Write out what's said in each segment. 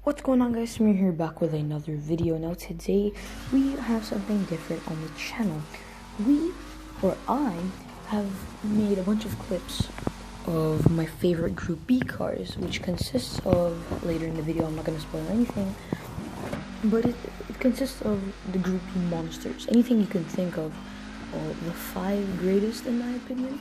What's going on, guys? Samir here, back with another video. Now today we have something different on the channel. I have made a bunch of clips of my favorite Group B cars, which consists of, later in the video I'm not going to spoil anything, but it consists of the Group B monsters. Anything you can think of, the 5 greatest in my opinion,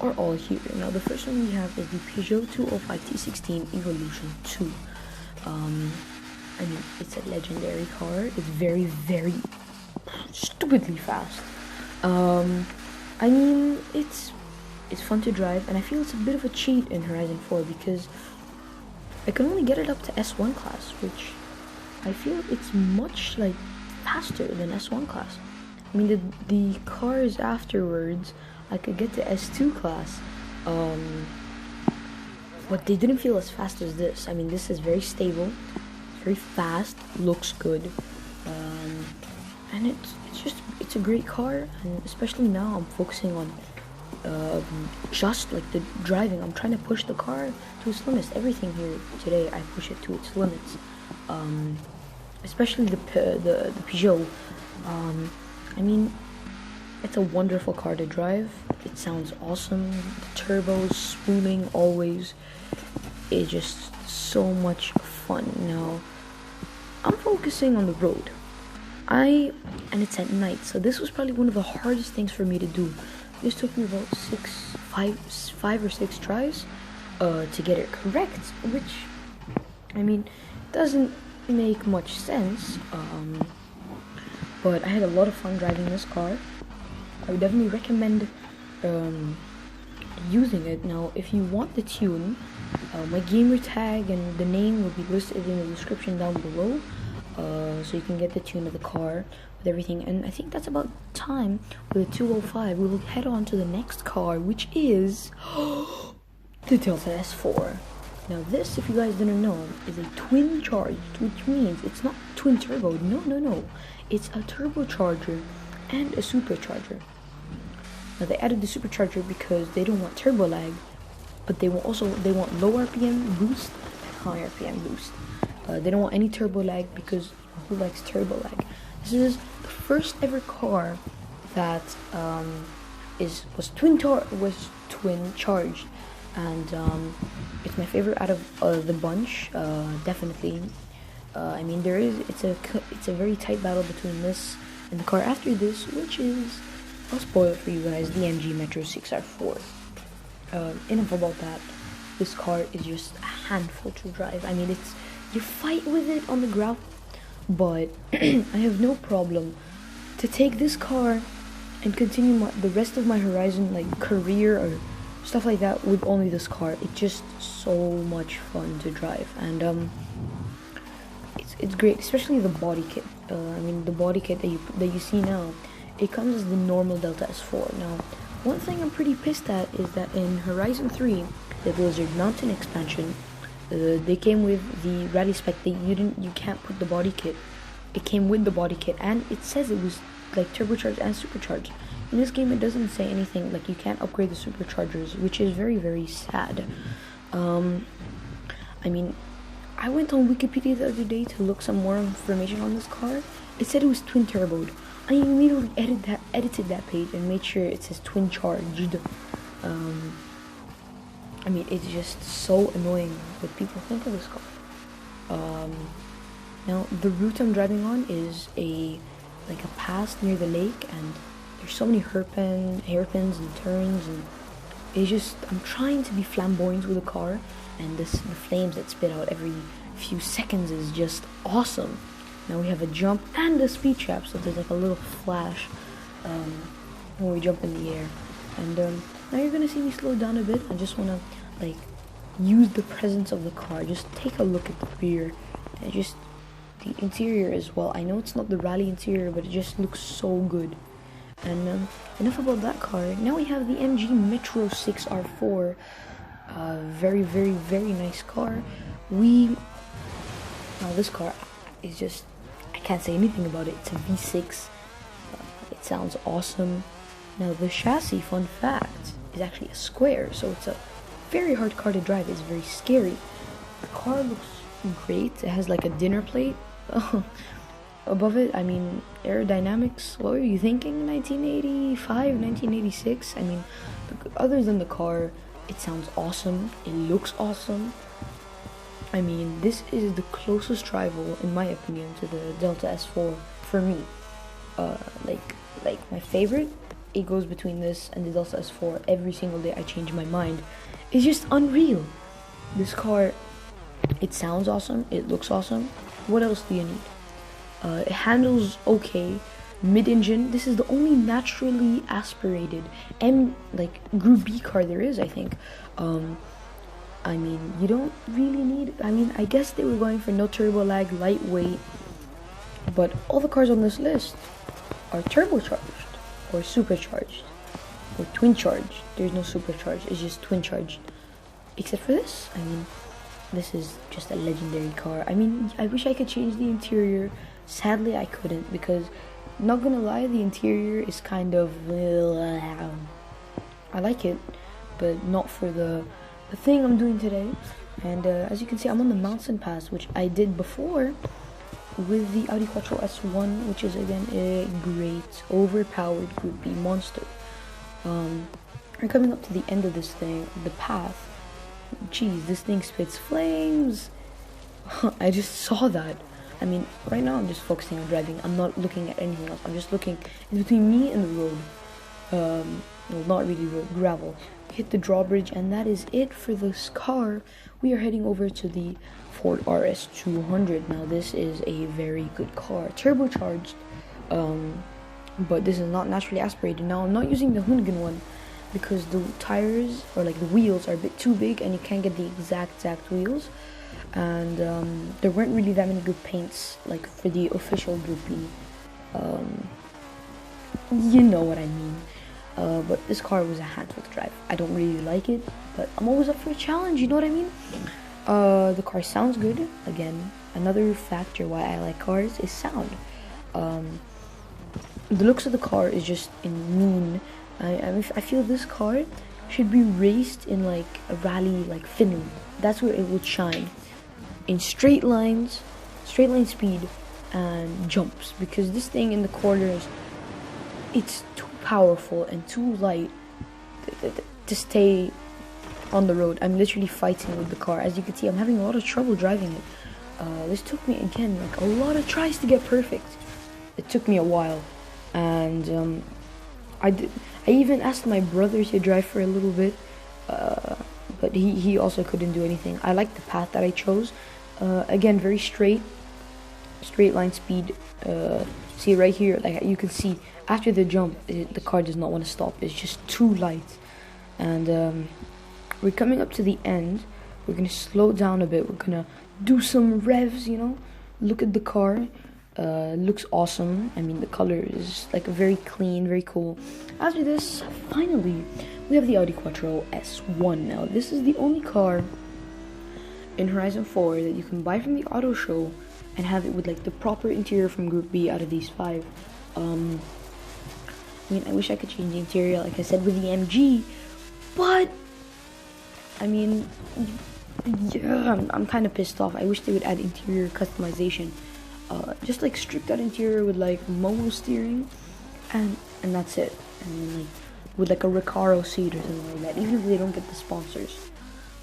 are all here. Now the first one we have is the Peugeot 205 T16 Evolution 2. I mean, it's a legendary car. It's very, very stupidly fast. I mean, it's fun to drive, and I feel it's a bit of a cheat in Horizon 4 because I can only get it up to S1 class, which I feel it's much like faster than S1 class. I mean, the cars afterwards I could get to S2 class, but they didn't feel as fast as this. I mean, this is very stable, very fast, looks good, and it's a great car. And especially now I'm focusing on just like the driving. I'm trying to push the car to its limits. Everything here today I push it to its limits, especially the Peugeot. I mean, it's a wonderful car to drive. It sounds awesome. The turbos spooning always. It's just so much fun. Now I'm focusing on the road. And it's at night, so this was probably one of the hardest things for me to do. This took me about 5 or 6 tries to get it correct, which, I mean, doesn't make much sense. But I had a lot of fun driving this car. I would definitely recommend using it. Now, if you want the tune, my gamer tag and the name will be listed in the description down below, so you can get the tune of the car with everything. And I think that's about time with the 205. We will head on to the next car, which is the Delta S4. Now this, if you guys didn't know, is a twin charged, which means it's not twin turbo. No. It's a turbocharger and a supercharger. Now they added the supercharger because they don't want turbo lag, but they want low RPM boost and high RPM boost. They don't want any turbo lag because who likes turbo lag? This is the first ever car that was twin charged, and it's my favorite out of the bunch, definitely. I mean, it's a very tight battle between this and the car after this, which is, I'll spoil it for you guys, the MG Metro 6R4. Enough about that. This car is just a handful to drive. I mean, you fight with it on the ground, but I have no problem to take this car and continue the rest of my Horizon like career or stuff like that with only this car. It's just so much fun to drive, and it's great, especially the body kit. I mean, the body kit that you see now, it comes as the normal Delta S4. Now, one thing I'm pretty pissed at is that in Horizon 3, the Blizzard Mountain expansion, they came with the rally spec. You can't put the body kit. It came with the body kit, and it says it was like turbocharged and supercharged. In this game, it doesn't say anything like you can't upgrade the superchargers, which is very, very sad. I mean, I went on Wikipedia the other day to look some more information on this car. It said it was twin turboed. I immediately edited that page and made sure it says twin charged. I mean, it's just so annoying what people think of this car. Now, the route I'm driving on is a pass near the lake, and there's so many hairpins and turns, and it's just, I'm trying to be flamboyant with the car, and the flames that spit out every few seconds is just awesome. Now we have a jump and a speed trap, so there's like a little flash when we jump in the air. And now you're gonna see me slow down a bit. I just wanna like use the presence of the car. Just take a look at the rear, and just the interior as well. I know it's not the rally interior, but it just looks so good. And enough about that car. Now we have the MG Metro 6R4. Very, very, very nice car. Now this car is just, I can't say anything about it. It's a V6. It sounds awesome. Now the chassis, fun fact, is actually a square, so it's a very hard car to drive. It's very scary. The car looks great. It has like a dinner plate above it. I mean, aerodynamics, what were you thinking? 1985, 1986? I mean, other than the car, it sounds awesome. It looks awesome. I mean, this is the closest rival, in my opinion, to the Delta S4 for me. Like my favorite, it goes between this and the Delta S4. Every single day I change my mind. It's just unreal. This car, it sounds awesome. It looks awesome. What else do you need? It handles okay. Mid-engine. This is the only naturally aspirated Group B car there is, I think. I mean, you don't really need. I mean, I guess they were going for no turbo lag, lightweight. But all the cars on this list are turbocharged or supercharged or twin charged. There's no supercharged. It's just twin charged. Except for this. I mean, this is just a legendary car. I mean, I wish I could change the interior. Sadly, I couldn't because, not gonna lie, the interior is kind of. I like it, but not for the thing I'm doing today. And as you can see, I'm on the mountain pass, which I did before with the Audi Quattro S1, which is again a great overpowered Group B monster. We're coming up to the end of this thing, the path. Jeez, this thing spits flames. I just saw that. I mean, right now I'm just focusing on driving. I'm not looking at anything else. I'm just looking. It's between me and the road. Well, not really road, gravel. Hit the drawbridge, and that is it for this car. We are heading over to the Ford RS 200. Now, this is a very good car, turbocharged, but this is not naturally aspirated. Now, I'm not using the Hoonigan one because the tires, or like the wheels, are a bit too big, and you can't get the exact wheels. And there weren't really that many good paints, like for the official Group B. You know what I mean. But this car was a handful to drive. I don't really like it, but I'm always up for a challenge, you know what I mean? The car sounds good. Again, another factor why I like cars is sound. The looks of the car is just mean. I feel this car should be raced in like a rally like Finland. That's where it would shine. In straight line speed and jumps, because this thing in the corners, it's too powerful and too light to stay on the road. I'm literally fighting with the car. As you can see, I'm having a lot of trouble driving it. This took me, again, like a lot of tries to get perfect. It took me a while, and I even asked my brother to drive for a little bit, but he also couldn't do anything. I like the path that I chose. Again, very straight line speed. See right here, like you can see after the jump, the car does not want to stop. It's just too light. And we're coming up to the end. We're gonna slow down a bit. We're gonna do some revs, you know. Look at the car. Looks awesome. I mean, the color is like very clean, very cool. After this, finally, we have the Audi Quattro S1. Now, this is the only car in Horizon 4 that you can buy from the auto show and have it with like the proper interior from Group B out of these 5. I mean, I wish I could change the interior, like I said, with the MG, but I mean, yeah, I'm kind of pissed off. I wish they would add interior customization, just like strip that interior with like Momo steering, and that's it. And then like with like a Recaro seat or something like that. Even if they don't get the sponsors,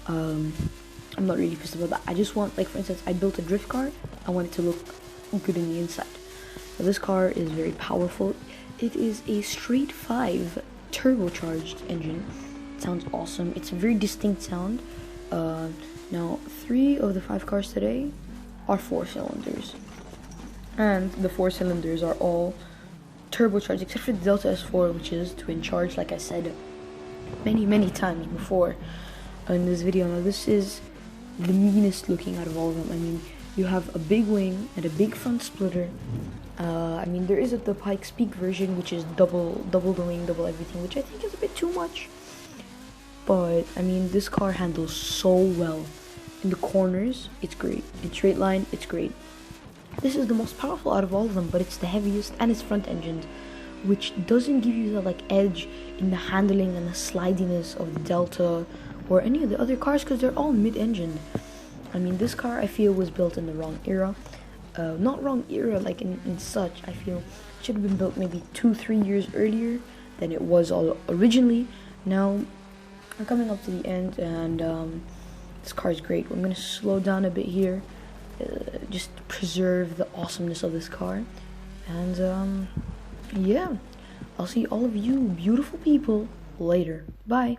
I'm not really pissed about that. I just want, like, for instance, I built a drift car. I want it to look good in the inside. Now, this car is very powerful. It is a straight 5 turbocharged engine. It sounds awesome. It's a very distinct sound. Now, 3 of the 5 cars today are 4 cylinders. And the 4 cylinders are all turbocharged, except for the Delta S4, which is twin charged, like I said many times before in this video. Now, this is the meanest looking out of all of them. I mean, you have a big wing and a big front splitter. I mean, there is the Pikes Peak version, which is double the wing, double everything, which I think is a bit too much. But I mean, this car handles so well. In the corners, it's great. In straight line, it's great. This is the most powerful out of all of them, but it's the heaviest and it's front engined, which doesn't give you the like edge in the handling and the slidiness of the Delta or any of the other cars, because they're all mid-engined. I mean, this car I feel was built in the wrong era. Not wrong era like in such. I feel it should have been built maybe 2-3 years earlier than it was all originally. Now we're coming up to the end, and this car is great. I'm gonna slow down a bit here, just to preserve the awesomeness of this car. And yeah, I'll see all of you beautiful people later. Bye.